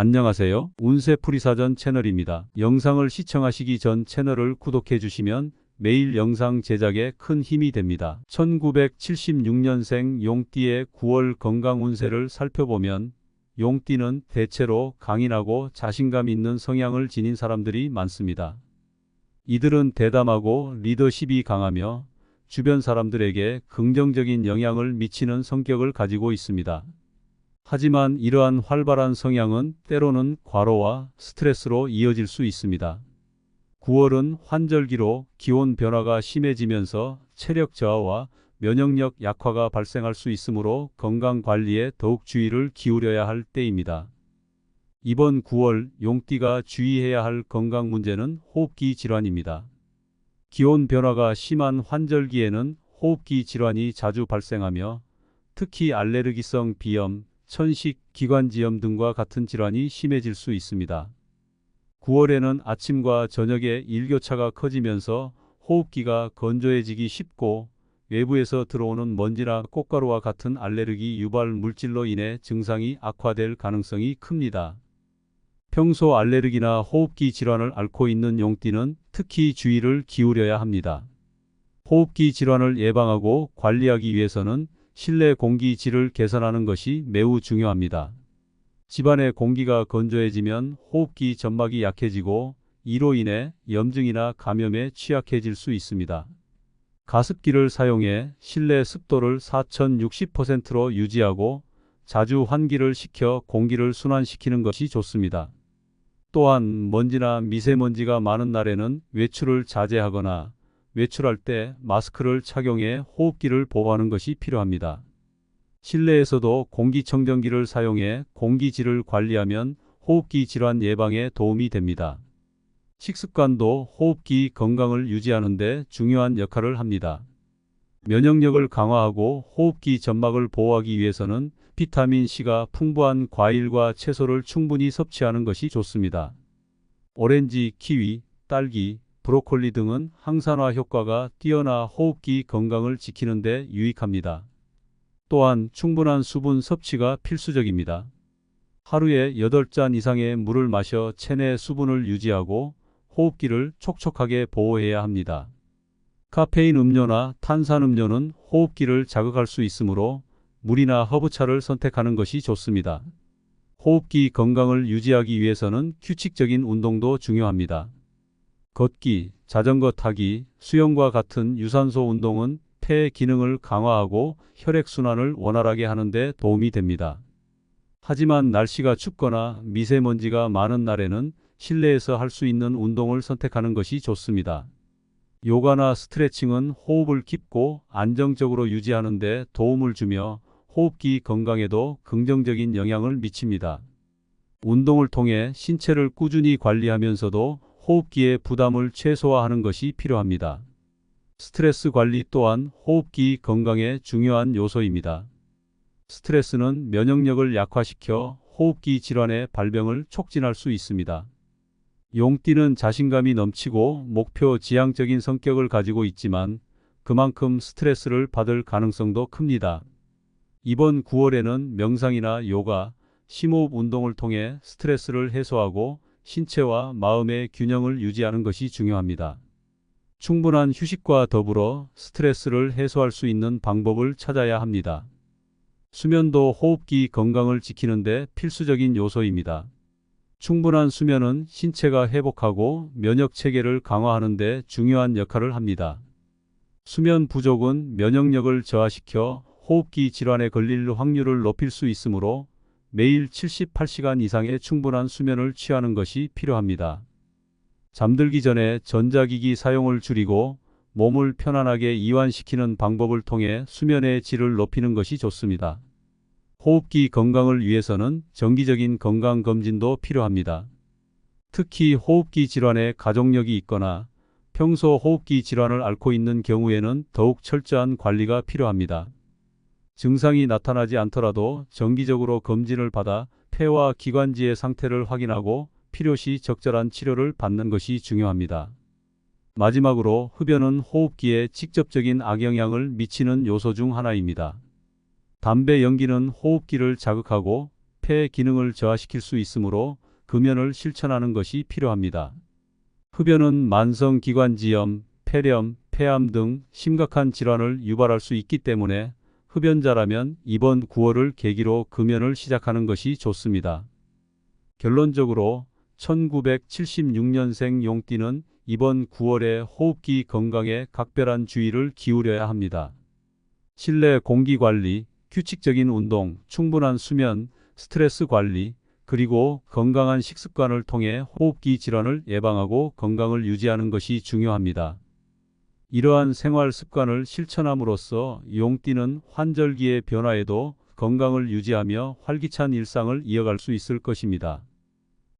안녕하세요. 운세풀이사전 채널입니다. 영상을 시청하시기 전 채널을 구독해 주시면 매일 영상 제작에 큰 힘이 됩니다. 1976년생 용띠의 9월 건강 운세를 살펴보면 용띠는 대체로 강인하고 자신감 있는 성향을 지닌 사람들이 많습니다. 이들은 대담하고 리더십이 강하며 주변 사람들에게 긍정적인 영향을 미치는 성격을 가지고 있습니다. 하지만 이러한 활발한 성향은 때로는 과로와 스트레스로 이어질 수 있습니다. 9월은 환절기로 기온 변화가 심해지면서 체력 저하와 면역력 약화가 발생할 수 있으므로 건강 관리에 더욱 주의를 기울여야 할 때입니다. 이번 9월 용띠가 주의해야 할 건강 문제는 호흡기 질환입니다. 기온 변화가 심한 환절기에는 호흡기 질환이 자주 발생하며 특히 알레르기성 비염, 천식, 기관지염 등과 같은 질환이 심해질 수 있습니다. 9월에는 아침과 저녁에 일교차가 커지면서 호흡기가 건조해지기 쉽고 외부에서 들어오는 먼지나 꽃가루와 같은 알레르기 유발 물질로 인해 증상이 악화될 가능성이 큽니다. 평소 알레르기나 호흡기 질환을 앓고 있는 용띠는 특히 주의를 기울여야 합니다. 호흡기 질환을 예방하고 관리하기 위해서는 실내 공기 질을 개선하는 것이 매우 중요합니다. 집안의 공기가 건조해지면 호흡기 점막이 약해지고 이로 인해 염증이나 감염에 취약해질 수 있습니다. 가습기를 사용해 실내 습도를 4060%로 유지하고 자주 환기를 시켜 공기를 순환시키는 것이 좋습니다. 또한 먼지나 미세먼지가 많은 날에는 외출을 자제하거나 외출할 때 마스크를 착용해 호흡기를 보호하는 것이 필요합니다. 실내에서도 공기청정기를 사용해 공기질을 관리하면 호흡기 질환 예방에 도움이 됩니다. 식습관도 호흡기 건강을 유지하는 데 중요한 역할을 합니다. 면역력을 강화하고 호흡기 점막을 보호하기 위해서는 비타민C가 풍부한 과일과 채소를 충분히 섭취하는 것이 좋습니다. 오렌지, 키위, 딸기, 브로콜리 등은 항산화 효과가 뛰어나 호흡기 건강을 지키는 데 유익합니다. 또한 충분한 수분 섭취가 필수적입니다. 하루에 8잔 이상의 물을 마셔 체내 수분을 유지하고 호흡기를 촉촉하게 보호해야 합니다. 카페인 음료나 탄산 음료는 호흡기를 자극할 수 있으므로 물이나 허브차를 선택하는 것이 좋습니다. 호흡기 건강을 유지하기 위해서는 규칙적인 운동도 중요합니다. 걷기, 자전거 타기, 수영과 같은 유산소 운동은 폐의 기능을 강화하고 혈액순환을 원활하게 하는 데 도움이 됩니다. 하지만 날씨가 춥거나 미세먼지가 많은 날에는 실내에서 할 수 있는 운동을 선택하는 것이 좋습니다. 요가나 스트레칭은 호흡을 깊고 안정적으로 유지하는 데 도움을 주며 호흡기 건강에도 긍정적인 영향을 미칩니다. 운동을 통해 신체를 꾸준히 관리하면서도 호흡기의 부담을 최소화하는 것이 필요합니다. 스트레스 관리 또한 호흡기 건강에 중요한 요소입니다. 스트레스는 면역력을 약화시켜 호흡기 질환의 발병을 촉진할 수 있습니다. 용띠는 자신감이 넘치고 목표 지향적인 성격을 가지고 있지만 그만큼 스트레스를 받을 가능성도 큽니다. 이번 9월에는 명상이나 요가, 심호흡 운동을 통해 스트레스를 해소하고 신체와 마음의 균형을 유지하는 것이 중요합니다. 충분한 휴식과 더불어 스트레스를 해소할 수 있는 방법을 찾아야 합니다. 수면도 호흡기 건강을 지키는 데 필수적인 요소입니다. 충분한 수면은 신체가 회복하고 면역 체계를 강화하는 데 중요한 역할을 합니다. 수면 부족은 면역력을 저하시켜 호흡기 질환에 걸릴 확률을 높일 수 있으므로 매일 78시간 이상의 충분한 수면을 취하는 것이 필요합니다. 잠들기 전에 전자기기 사용을 줄이고 몸을 편안하게 이완시키는 방법을 통해 수면의 질을 높이는 것이 좋습니다. 호흡기 건강을 위해서는 정기적인 건강검진도 필요합니다. 특히 호흡기 질환에 가족력이 있거나 평소 호흡기 질환을 앓고 있는 경우에는 더욱 철저한 관리가 필요합니다. 증상이 나타나지 않더라도 정기적으로 검진을 받아 폐와 기관지의 상태를 확인하고 필요시 적절한 치료를 받는 것이 중요합니다. 마지막으로 흡연은 호흡기에 직접적인 악영향을 미치는 요소 중 하나입니다. 담배 연기는 호흡기를 자극하고 폐 기능을 저하시킬 수 있으므로 금연을 실천하는 것이 필요합니다. 흡연은 만성기관지염, 폐렴, 폐암 등 심각한 질환을 유발할 수 있기 때문에 흡연자라면 이번 9월을 계기로 금연을 시작하는 것이 좋습니다. 결론적으로 1976년생 용띠는 이번 9월에 호흡기 건강에 각별한 주의를 기울여야 합니다. 실내 공기 관리, 규칙적인 운동, 충분한 수면, 스트레스 관리, 그리고 건강한 식습관을 통해 호흡기 질환을 예방하고 건강을 유지하는 것이 중요합니다. 이러한 생활 습관을 실천함으로써 용띠는 환절기의 변화에도 건강을 유지하며 활기찬 일상을 이어갈 수 있을 것입니다.